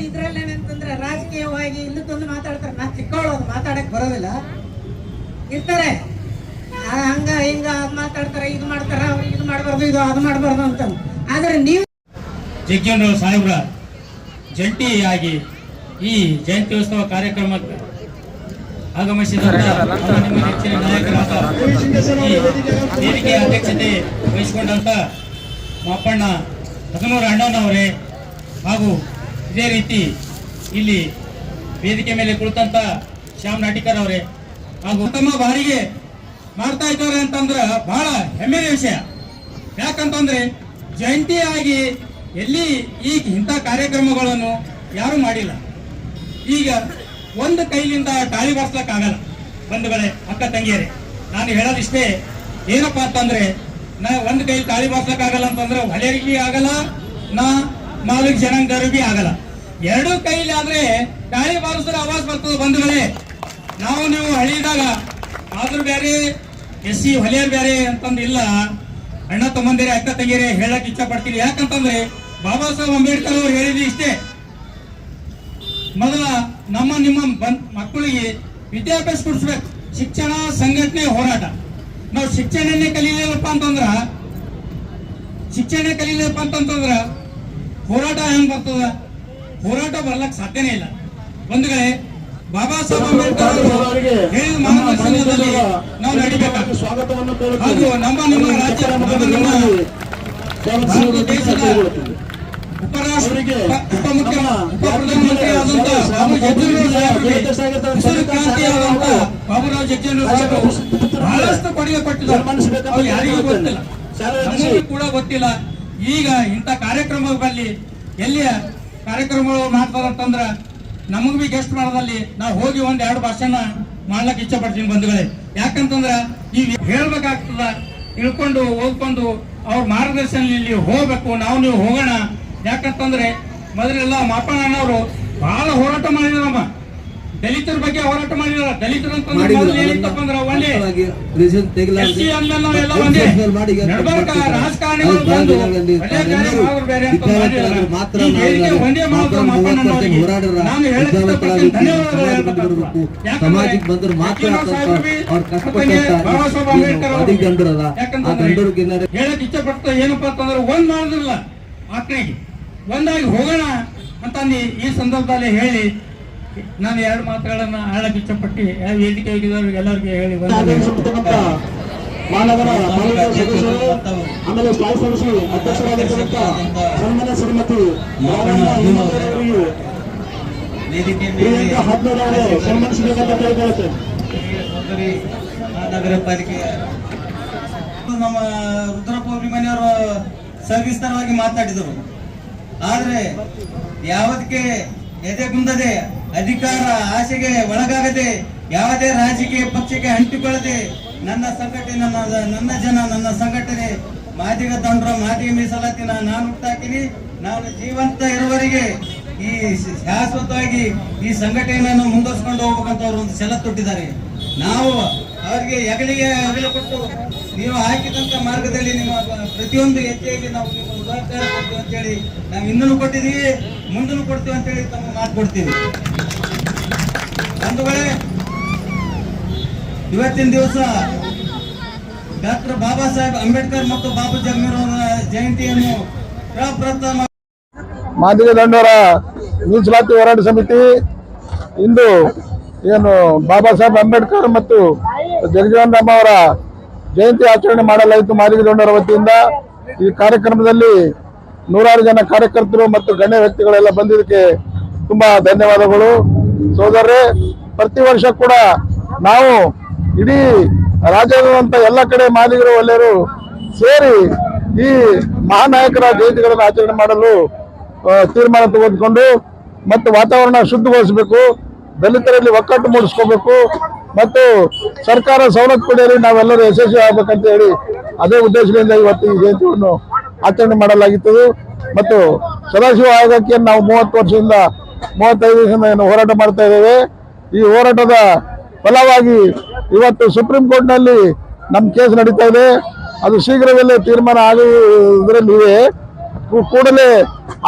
ಇದ್ರಲ್ಲಿ ಏನಂತಂದ್ರೆ ರಾಜಕೀಯವಾಗಿ ಇಲ್ಲಿ ತಂದು ಮಾತಾಡ್ತಾರೆ. ನಾ ಚಿಕ್ಕವಳೋದು ಮಾತಾಡಕ್ ಬರೋದಿಲ್ಲ. ಇರ್ತಾರೆ ಹಂಗ ಹಿಂಗ ಅದ್ ಮಾತಾಡ್ತಾರೆ, ಇದು ಮಾಡ್ತಾರ, ಅವ್ರಿಗೆ ಇದು ಮಾಡಬಾರ್ದು, ಇದು ಅದು ಮಾಡಬಾರ್ದು ಅಂತ. ಆದ್ರೆ ನೀವು ಜಗಜೀವನ್ ಸಾಹೇಬ್ರ ಜಂಟಿಯಾಗಿ ಈ ಜಯಂತಿ ಉತ್ಸವ ಕಾರ್ಯಕ್ರಮಕ್ಕೆ ಆಗಮಿಸಿದಂತ ನಿಮ್ಮ ನೆಚ್ಚಿನ ನಾಯಕರಾದ ಈ ವೇದಿಕೆಯ ಅಧ್ಯಕ್ಷತೆ ವಹಿಸಿಕೊಂಡಂತ ಮಾಪಣ್ಣ ಹದನೂರು ಅಣ್ಣನವರೇ ಹಾಗೂ ಇದೇ ರೀತಿ ಇಲ್ಲಿ ವೇದಿಕೆ ಮೇಲೆ ಕುಳಿತಂತ ಶ್ಯಾಮ್ ನಾಟಿಕರ್ ಅವರೇ ಹಾಗೂ ಉತ್ತಮ ಬಾರಿಗೆ ಮಾಡ್ತಾ ಇದ್ದಾರೆ ಅಂತಂದ್ರೆ ಬಹಳ ಹೆಮ್ಮೆಯ ವಿಷಯ. ಯಾಕಂತಂದ್ರೆ ಜಯಂತಿಯಾಗಿ ಎಲ್ಲಿ ಈಗ ಇಂಥ ಕಾರ್ಯಕ್ರಮಗಳನ್ನು ಯಾರು ಮಾಡಿಲ್ಲ. ಈಗ ಒಂದು ಕೈಲಿಂದ ತಾಳಿ ಬಾರಿಸ್ಲಕ್ಕಾಗಲ್ಲ. ಬಂಧುಗಳೇ, ಅಕ್ಕ ತಂಗಿಯರೇ, ನಾನು ಹೇಳೋದಿಷ್ಟೇ. ಏನಪ್ಪಾ ಅಂತಂದ್ರೆ ಒಂದು ಕೈ ತಾಳಿ ಬಾರಿಸ್ಲಕ್ಕಾಗಲ್ಲ ಅಂತಂದ್ರೆ ಹೊಲೆಯರಿಗೆ ಆಗಲ್ಲ, ಮಾಲಿಕ್ ಜನಾಂಗದವ್ರಿಗೆ ಆಗಲ್ಲ. ಎರಡು ಕೈಲಿ ಆದ್ರೆ ತಾಳಿ ಬಾರಿಸಿದ್ರೆ ಆವಾಜ್ ಬರ್ತದೆ. ಬಂಧುಗಳೇ, ನಾವು ನೀವು ಹಳ್ಳಿದಾಗ ಆದ್ರೂ ಬೇರೆ ಎಸ್ಸಿ ಹೊಲೆಯರ್ ಬೇರೆ ಅಂತಂದಿಲ್ಲ. ಅಣ್ಣ ತಮ್ಮಂದಿರೇ, ಅಕ್ಕ ತಂಗಿಯರೇ, ಹೇಳಕ್ ಇಚ್ಛೆ ಪಡ್ತೀನಿ. ಯಾಕಂತಂದ್ರೆ ಬಾಬಾ ಸಾಹೇಬ್ ಅಂಬೇಡ್ಕರ್ ಅವರು ಹೇಳಿದ್ದು ಇಷ್ಟೇ, ಮೊದಲ ನಿಮ್ಮ ಮಕ್ಕಳಿಗೆ ವಿದ್ಯಾಭ್ಯಾಸ ಕೊಡಿಸ್ಬೇಕು. ಶಿಕ್ಷಣ, ಸಂಘಟನೆ, ಹೋರಾಟ. ನಾವು ಶಿಕ್ಷಣನೇ ಕಲೀಲಿಲ್ಲಪ್ಪ ಅಂತಂದ್ರ ಹೋರಾಟ ಹೆಂಗ್ ಬರ್ತದ? ಹೋರಾಟ ಬರ್ಲಕ್ ಸಾಧ್ಯನೇ ಇಲ್ಲ. ಬಂಧುಗಳೇ, ಬಾಬಾ ಸಾಹೇಬ್ ಅಂಬೇಡ್ಕರ್ ಅವರು ಹೇಳಿದ ಮಾರ್ಗದರ್ಶನದಲ್ಲಿ ನಾವು ನಡಿಬೇಕಾಗ್ತದೆ. ಹಾಗೂ ನಿಮ್ಮ ರಾಜ್ಯ ದೇಶದ ಉಪಪ್ರಧಾನಮಂತ್ರಿ ಆದಂತ ಬಾಬುರಾವ್ ಜಗಜೀವನ್ ಸಾಹೇಬ್ ಬಹಳಷ್ಟು ಕೊಡುಗೆ ಕೊಟ್ಟಿದ್ದಾರೆ. ಯಾರಿಗೂ ಗೊತ್ತಿಲ್ಲ, ನಮಗೂ ಕೂಡ ಗೊತ್ತಿಲ್ಲ. ಈಗ ಇಂಥ ಕಾರ್ಯಕ್ರಮದಲ್ಲಿ ಎಲ್ಲಿಯ ಕಾರ್ಯಕ್ರಮಗಳು ಮಾಡ್ತಾರಂತಂದ್ರ ನಮಗ್ ಬಿ ಗೆಸ್ಟ್ ಮಾಡೋದಲ್ಲಿ ನಾವು ಹೋಗಿ ಒಂದೆರಡು ಭಾಷಣ ಮಾಡ್ಲಕ್ ಇಚ್ಛೆ ಪಡ್ತೀನಿ. ಬಂಧುಗಳೇ, ಯಾಕಂತಂದ್ರ ಈ ಹೇಳ್ಬೇಕಾಗ್ತದ, ತಿಳ್ಕೊಂಡು ಹೋಗ್ಕೊಂಡು ಅವ್ರ ಮಾರ್ಗದರ್ಶನದಲ್ಲಿ ಹೋಗ್ಬೇಕು. ನೀವು ಹೋಗೋಣ. ಯಾಕಂತಂದ್ರೆ ಮೊದಲೆಲ್ಲ ಮಾಪಣ್ಣನವರು ಬಹಳ ಹೋರಾಟ ಮಾಡಿದ್ರಮ್ಮ. ದಲಿತರ ಬಗ್ಗೆ ಹೋರಾಟ ಮಾಡಿದಾರ. ದಲಿತರು ಅಂತಂದ್ರೆ ಮಾಡಿದ್ರು. ಮೊದಲು ಏನಿತ್ತಪ್ಪ ಅಂದ್ರೆ ಒಂದೇ ವಾಸ್ತವವಾಗಿ reason ತೆಗಿಲಾರ್ದೆ SC ಅಂದ್ಮೇಲೆ ನಾವೆಲ್ಲ ಒಂದೇ. ಮಾಡಿ ಈಗ ನಡ್ಬರ್ಕ ರಾಜಕಾರಣಿಗಳು ಅದು ಬಂದು ಬಾಂಧವ್ಯಗಳಲ್ಲಿ ಅದೇ ಬೇರೆ ತಾವೆಲ್ಲರೂ ಮಾಡೋರು ಬೇರೆ ಅಂತ ಮಾಡಿದಾರ. ಮಾತ್ರ ಈ ವೇದಿಕೆ ಒಂದೇ ಮಾಡೋದು ಮಾಪಣ್ಣನವರಿಗೆ ಹೋರಾಡರ ನಾನು ಹೇಳಕ್ಕೆ ಇಷ್ಟಪಡ್ತೀನಿ. ಧನ್ಯವಾದಗಳು ಹೇಳ್ಬೇಕಂತ. ಸಮಾಜಕ್ಕೆ ಬಂದ್ರೆ ಮಾತ್ರ ಅವ್ರ ಕಷ್ಟಪಟ್ಟಂತ ಬಾಬಾ ಸಾಹೇಬ್ ಅಂಬೇಡ್ಕರ್ ಅಧಿಕ ಗಂಡರಲ್ಲ ಆ ಯಾಕಂತಂದ್ರೆ ಗಂಡರಿಗೆ ಹೇಳಕ್ ಇಷ್ಟಪಡ್ತಾ ಏನಪ್ಪಾ ಅಂತಂದ್ರೆ ಒಂದ್ ಮಾಡೋದಿಲ್ಲ ಆತ್ಮೆಗೆ ಒಂದಾಗಿ ಹೋಗೋಣ ಅಂತಂದು ಈ ಸಂದರ್ಭದಲ್ಲಿ ಹೇಳಿ ನಾನು ಎರಡು ಮಾತುಗಳನ್ನ ಹೇಳಕ್ ಇಷ್ಟಪಟ್ಟು ವೇದಿಕೆ ಹೋಗಿದವ್ರಿಗೆ ಎಲ್ಲರಿಗೆ ಹೇಳಿ ಆಗಮಿಸಿರ್ತಕ್ಕಂಥ ಮಹಾನಗರ ಪಾಲಿಕೆ ಸದಸ್ಯರು ಆಮೇಲೆ ಸ್ಥಾಯಿ ಸಮಿತಿ ಅಧ್ಯಕ್ಷರಾಗಿರ್ತಕ್ಕಂಥ ಸನ್ಮಾನ್ಯ ಶ್ರೀಮತಿ ಅವರಿಗೆ ಪ್ರಿಯಾಂಕಾ ಹತ್ನೂರವರು ಸನ್ಮಾನಿಸಬೇಕಂತ ಕೇಳಿಕೊಳ್ಳುತ್ತೇನೆ. ನಗರ ಪಾಲಿಕೆ ನಮ್ಮ ರುದ್ರಪ್ಪ ಅಭಿಮಾನಿಯವರು ಸವಿಸ್ತಾರವಾಗಿ ಮಾತಾಡಿದರು. ಆದ್ರೆ ಯಾವುದಕ್ಕೆ ಎದೆಗುಂದದೆ ಅಧಿಕಾರ ಆಸೆಗೆ ಒಳಗಾಗದೆ ಯಾವುದೇ ರಾಜಕೀಯ ಪಕ್ಷಕ್ಕೆ ಅಂಟಿಕೊಳ್ಳದೆ ನನ್ನ ಸಂಘಟನೆ ನನ್ನ ಜನ ನನ್ನ ಸಂಘಟನೆ ಮಾದಿಗ ದಂಡ್ರ ಮಾದಿಗ ಮೀಸಲಾತಿನ ನಾನು ಹುಟ್ಟಾಕಿನಿ. ನಾನು ಜೀವಂತ ಇರುವವರೆಗೆ ಈ ಶಾಶ್ವತವಾಗಿ ಈ ಸಂಘಟನೆಯನ್ನು ಮುಂದುವರಿಸಿಕೊಂಡು ಹೋಗ್ಬೇಕಂತ ಅವರು ಒಂದು ಛಲ ತೊಟ್ಟಿದ್ದಾರೆ. ನಾವು ಅವರಿಗೆ ಹೆಗಲಿಗೆ ಅಗಲ ಕೊಟ್ಟು ನೀವು ಹಾಕಿದಂತ ಮಾರ್ಗದಲ್ಲಿ ನಿಮ್ಮ ಪ್ರತಿಯೊಂದು ಹೆಜ್ಜೆಯಲ್ಲಿ ನಾವು ನಿಮ್ಮ ಉದಾಹರಣೆ ಕೊಡ್ತೀವಿ ಅಂತೇಳಿ ನಾವು ಇನ್ನೂ ಕೊಟ್ಟಿದ್ದೀವಿ, ಮುಂದೂ ಕೊಡ್ತೀವಿ ಅಂತೇಳಿ ತಮ್ಮ ಮಾತು ಕೊಡ್ತೀವಿ. ಬಂಧುಗಳೇ, ಇವತ್ತಿನ ದಿವಸ ಡಾಕ್ಟರ್ ಬಾಬಾ ಸಾಹೇಬ್ ಅಂಬೇಡ್ಕರ್ ಮತ್ತು ಬಾಬು ಜಗಜೀವನ್ ಅವರ ಜಯಂತಿಯನ್ನು ಪ್ರಪ್ರಥಮ ಮಾದಿಗ ದಂಡೋರ ಮೀಸಲಾತಿ ಹೋರಾಟ ಸಮಿತಿ ಇಂದು ಏನು ಬಾಬಾ ಸಾಹೇಬ್ ಅಂಬೇಡ್ಕರ್ ಮತ್ತು ಜಗಜೀವನ್ ರಾಮ್ ಅವರ ಜಯಂತಿ ಆಚರಣೆ ಮಾಡಲಾಯಿತು ಮಾದಿಗ ದಂಡೋರ ವತಿಯಿಂದ. ಈ ಕಾರ್ಯಕ್ರಮದಲ್ಲಿ ನೂರಾರು ಜನ ಕಾರ್ಯಕರ್ತರು ಮತ್ತು ಗಣ್ಯ ವ್ಯಕ್ತಿಗಳೆಲ್ಲ ಬಂದಿದ್ದಕ್ಕೆ ತುಂಬಾ ಧನ್ಯವಾದಗಳು. ಸೋದರರೇ, ಪ್ರತಿ ವರ್ಷ ಕೂಡ ನಾವು ಇಡೀ ರಾಜ್ಯದಂತ ಎಲ್ಲ ಕಡೆ ಮಾದಿಗರು ಒಳ್ಳೆಯರು ಸೇರಿ ಈ ಮಹಾನಾಯಕರ ಜಯಂತಿಗಳನ್ನು ಆಚರಣೆ ಮಾಡಲು ತೀರ್ಮಾನ ತೆಗೆದುಕೊಂಡು ಮತ್ತು ವಾತಾವರಣ ಶುದ್ಧಗೊಳಿಸಬೇಕು, ದಲಿತರಲ್ಲಿ ಒಕ್ಕಟ್ಟು ಮೂಡಿಸ್ಕೋಬೇಕು ಮತ್ತು ಸರ್ಕಾರ ಸವಲತ್ತು ಪಡೆಯಲು ನಾವೆಲ್ಲರೂ ಯಶಸ್ವಿ ಆಗ್ಬೇಕಂತ ಹೇಳಿ ಅದೇ ಉದ್ದೇಶದಿಂದ ಇವತ್ತು ಈ ಜಯಂತಿಯನ್ನು ಆಚರಣೆ ಮಾಡಲಾಗಿತ್ತು. ಮತ್ತು ಸದಾಶಿವ ಆಯೋಗಕ್ಕೆ ನಾವು 35 ವರ್ಷದಿಂದ ಏನು ಹೋರಾಟ ಮಾಡ್ತಾ ಇದ್ದೇವೆ. ಈ ಹೋರಾಟದ ಫಲವಾಗಿ ಇವತ್ತು ಸುಪ್ರೀಂ ಕೋರ್ಟ್ನಲ್ಲಿ ನಮ್ಮ ಕೇಸ್ ನಡೀತಾ ಇದೆ. ಅದು ಶೀಘ್ರದಲ್ಲೇ ತೀರ್ಮಾನ ಆಗುವುದರಲ್ಲಿವೆ. ಕೂಡಲೇ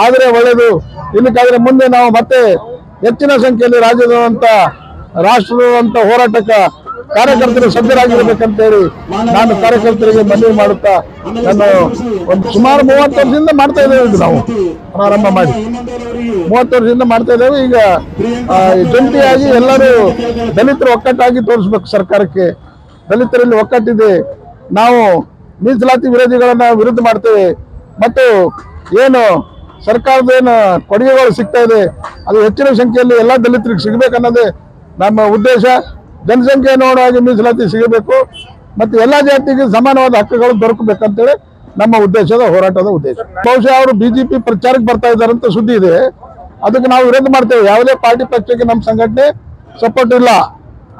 ಆದರೆ ಒಳ್ಳೆಯದು. ಇಲ್ಲಕ್ಕಾದ್ರೆ ಮುಂದೆ ನಾವು ಮತ್ತೆ ಹೆಚ್ಚಿನ ಸಂಖ್ಯೆಯಲ್ಲಿ ರಾಜ್ಯದಂತ ರಾಷ್ಟ್ರದಂತ ಹೋರಾಟಕ್ಕೆ ಕಾರ್ಯಕರ್ತರು ಸಜ್ಜರಾಗಿರ್ಬೇಕಂತ ಹೇಳಿ ನಾನು ಕಾರ್ಯಕರ್ತರಿಗೆ ಮನವಿ ಮಾಡುತ್ತಾ ನಾನು ಒಂದು ಸುಮಾರು 30 ವರ್ಷದಿಂದ ಮಾಡ್ತಾ ಇದ್ದೇವೆ. ನಾವು ಪ್ರಾರಂಭ ಮಾಡಿ 30 ವರ್ಷದಿಂದ ಮಾಡ್ತಾ ಇದ್ದೇವೆ. ಈಗ ಜಂಟಿಯಾಗಿ ಎಲ್ಲರೂ ದಲಿತರು ಒಕ್ಕಟ್ಟಾಗಿ ತೋರಿಸ್ಬೇಕು ಸರ್ಕಾರಕ್ಕೆ. ದಲಿತರಲ್ಲಿ ಒಕ್ಕಟ್ಟಿದೆ. ನಾವು ಮೀಸಲಾತಿ ವಿರೋಧಿಗಳನ್ನ ವಿರುದ್ಧ ಮಾಡ್ತೇವೆ ಮತ್ತು ಏನು ಸರ್ಕಾರದ ಏನು ಕೊಡುಗೆಗಳು ಸಿಗ್ತಾ ಇದೆ ಅದು ಹೆಚ್ಚಿನ ಸಂಖ್ಯೆಯಲ್ಲಿ ಎಲ್ಲ ದಲಿತರಿಗೆ ಸಿಗಬೇಕನ್ನೋದೇ ನಮ್ಮ ಉದ್ದೇಶ. ಜನಸಂಖ್ಯೆ ನೋಡುವಾಗಿ ಮೀಸಲಾತಿ ಸಿಗಬೇಕು ಮತ್ತು ಎಲ್ಲ ಜಾತಿಗೆ ಸಮಾನವಾದ ಹಕ್ಕುಗಳು ದೊರಕಬೇಕಂತೇಳಿ ನಮ್ಮ ಉದ್ದೇಶದ ಹೋರಾಟದ ಉದ್ದೇಶ. ಬಹುಶಃ ಅವರು ಬಿಜೆಪಿ ಪ್ರಚಾರಕ್ಕೆ ಬರ್ತಾ ಇದ್ದಾರೆ ಅಂತ ಸುದ್ದಿ ಇದೆ. ಅದಕ್ಕೆ ನಾವು ವಿರೋಧ ಮಾಡ್ತೇವೆ. ಯಾವುದೇ ಪಾರ್ಟಿ ಪಕ್ಷಕ್ಕೆ ನಮ್ಮ ಸಂಘಟನೆ ಸಪೋರ್ಟ್ ಇಲ್ಲ.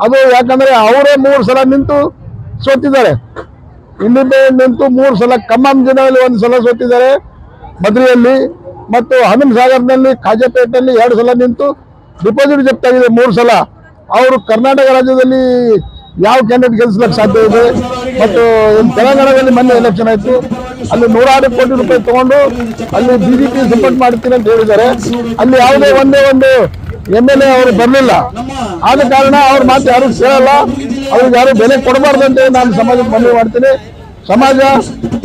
ಅದು ಯಾಕಂದ್ರೆ ಅವರೇ 3 ಸಲ ನಿಂತು ಸೋತಿದ್ದಾರೆ. ಇಂಡಿಪೆಂಡೆಂಟ್ ನಿಂತು 3 ಸಲ, ಖಮ್ಮಂ ಜಿಲ್ಲೆಯಲ್ಲಿ 1 ಸಲ ಸೋತಿದ್ದಾರೆ ಮದ್ರಿಯಲ್ಲಿ, ಮತ್ತು ಹನುಮ್ ಸಾಗರ್ನಲ್ಲಿ ಖಾಜಾಪೇಟೆಯಲ್ಲಿ 2 ಸಲ ನಿಂತು ಡಿಪಾಸಿಟ್ ಜಪ್ತಾಗಿದೆ 3 ಸಲ. ಅವರು ಕರ್ನಾಟಕ ರಾಜ್ಯದಲ್ಲಿ ಯಾವ ಕ್ಯಾಂಡಿಡೇಟ್ ಗೆಲ್ಲಿಸ್ಲಿಕ್ಕೆ ಸಾಧ್ಯ ಇದೆ. ಮತ್ತು ತೆಲಂಗಾಣದಲ್ಲಿ ಮೊನ್ನೆ ಎಲೆಕ್ಷನ್ ಆಯ್ತು, ಅಲ್ಲಿ 106 ಕೋಟಿ ರೂಪಾಯಿ ತಗೊಂಡು ಅಲ್ಲಿ ಬಿಜೆಪಿ ಸಪೋರ್ಟ್ ಮಾಡ್ತೀನಿ ಅಂತ ಹೇಳಿದ್ದಾರೆ. ಅಲ್ಲಿ ಯಾವುದೇ ಒಂದೇ ಒಂದು MLA ಅವರು ಬರಲಿಲ್ಲ. ಆದ ಕಾರಣ ಅವ್ರ ಮಾತು ಯಾರು ಕೇಳಲ್ಲ, ಅವ್ರಿಗೆ ಯಾರು ಬೆಲೆ ಕೊಡಬಾರ್ದಂತೆ ನಾನು ಸಮಾಜಕ್ಕೆ ಮನವಿ ಮಾಡ್ತೀನಿ. ಸಮಾಜ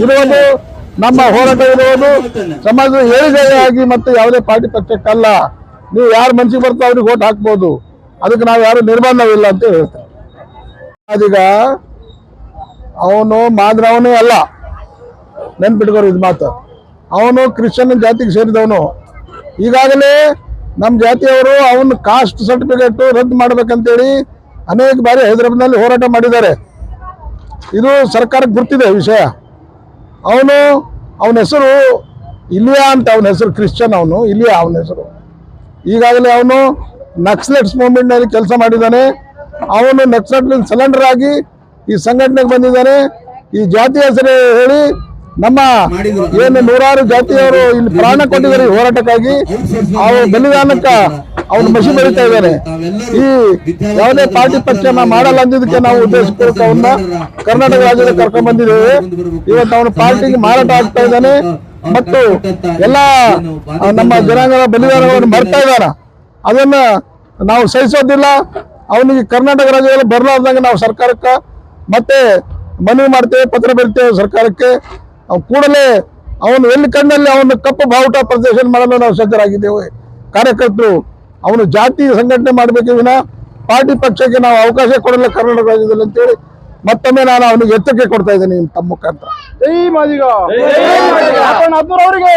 ಇರುವುದು, ನಮ್ಮ ಹೋರಾಟ ಇರುವುದು ಸಮಾಜದ ಏಳಿಗೆಯಾಗಿ ಮತ್ತು ಯಾವುದೇ ಪಾರ್ಟಿ ಪಕ್ಷಕ್ಕಲ್ಲ. ನೀವು ಯಾರು ಮನಸ್ಸಿಗೆ ಬರ್ತಾ ಅವ್ರಿಗೆ ವೋಟ್ ಹಾಕ್ಬೋದು, ಅದಕ್ಕೆ ನಾವು ಯಾರು ನಿರ್ಬಂಧವಿಲ್ಲ ಅಂತ ಹೇಳ್ತೇವೆ. ಅದೀಗ ಅವನು ಮಾದ್ರವನೇ ಅಲ್ಲ, ನೆನ್ಪಿಟ್ಕೋರು ಇದು ಮಾತು. ಅವನು ಕ್ರಿಶ್ಚಿಯನ್ ಜಾತಿಗೆ ಸೇರಿದವನು. ಈಗಾಗಲೇ ನಮ್ಮ ಜಾತಿಯವರು ಅವನು ಕಾಸ್ಟ್ ಸರ್ಟಿಫಿಕೇಟ್ ರದ್ದು ಮಾಡ್ಬೇಕಂತೇಳಿ ಅನೇಕ ಬಾರಿ ಹೈದರಾಬಾದ್ನಲ್ಲಿ ಹೋರಾಟ ಮಾಡಿದ್ದಾರೆ. ಇದು ಸರ್ಕಾರಕ್ಕೆ ಗೊತ್ತಿದೆ ವಿಷಯ. ಅವನ ಹೆಸರು ಇಲಿಯಾ ಅಂತ, ಅವನ ಹೆಸರು ಕ್ರಿಶ್ಚಿಯನ್, ಅವನು ಇಲಿಯಾ ಅವನ ಹೆಸರು. ಈಗಾಗಲೇ ಅವನು ನಕ್ಸಲೈಟ್ಸ್ ಮೂವ್ಮೆಂಟ್ನಲ್ಲಿ ಕೆಲಸ ಮಾಡಿದ್ದಾನೆ. ಅವನು ನಕ್ಸಲೈಟ್ ಸಲೆಂಡರ್ ಆಗಿ ಈ ಸಂಘಟನೆಗೆ ಬಂದಿದ್ದಾನೆ. ಈ ಜಾತಿ ಹೆಸರು ಹೇಳಿ ನಮ್ಮ ಏನು ನೂರಾರು ಜಾತಿಯವರು ಇಲ್ಲಿ ಪ್ರಾಣ ಕೊಟ್ಟಿದ್ದಾರೆ ಈ ಹೋರಾಟಕ್ಕಾಗಿ. ಅವ್ರ ಬಲಿದಾನಕ್ಕ ಅವ್ನು ಮಸಿ ಬರೀತಾ ಇದ್ದಾರೆ. ಈ ಯಾವುದೇ ಪಾರ್ಟಿ ಪಕ್ಷನ ಮಾಡಲ್ಲ ಅಂದಿದ್ದಕ್ಕೆ ನಾವು ಉದ್ದೇಶಪೂರ್ವಕ ಅವನ್ನ ಕರ್ನಾಟಕ ರಾಜ್ಯದಲ್ಲಿ ಕರ್ಕೊಂಡ್ ಬಂದಿದ್ದೇವೆ. ಇವತ್ತು ಅವನ ಪಾರ್ಟಿಗೆ ಮಾರಾಟ ಆಗ್ತಾ ಇದ್ದಾನೆ ಮತ್ತು ಎಲ್ಲ ನಮ್ಮ ಜನಾಂಗದ ಬಲಿದಾನಗಳನ್ನು ಮರ್ತಾ ಇದ್ದಾರ. ಅದನ್ನ ನಾವು ಸಹಿಸೋದಿಲ್ಲ. ಅವನಿಗೆ ಕರ್ನಾಟಕ ರಾಜ್ಯದಲ್ಲಿ ಬರಲಾರ್ದಂಗೆ ನಾವು ಸರ್ಕಾರಕ್ಕೆ ಮತ್ತೆ ಮನವಿ ಮಾಡ್ತೇವೆ, ಪತ್ರ ಬರೀತೇವೆ ಸರ್ಕಾರಕ್ಕೆ. ಕೂಡಲೇ ಅವನು ಎಲ್ಲಿ ಕಣ್ಣಲ್ಲಿ ಅವನು ಕಪ್ಪು ಬಾವುಟ ಪ್ರದರ್ಶನ ಮಾಡಲು ನಾವು ಸಜ್ಜರಾಗಿದ್ದೇವೆ. ಕಾರ್ಯಕರ್ತರು ಅವನು ಜಾತಿ ಸಂಘಟನೆ ಮಾಡಬೇಕೆ ವಿನ ಪಾರ್ಟಿ ಪಕ್ಷಕ್ಕೆ ನಾವು ಅವಕಾಶ ಕೊಡಲ್ಲ ಕರ್ನಾಟಕ ರಾಜ್ಯದಲ್ಲಿ ಅಂತೇಳಿ ಮತ್ತೊಮ್ಮೆ ನಾನು ಅವನಿಗೆ ಎಚ್ಚರಿಕೆ ಕೊಡ್ತಾ ಇದ್ದೇನೆ ತಮ್ಮ ಮುಖಾಂತರ. ಜೈ ಮಾದಿಗ, ಅವರಿಗೆ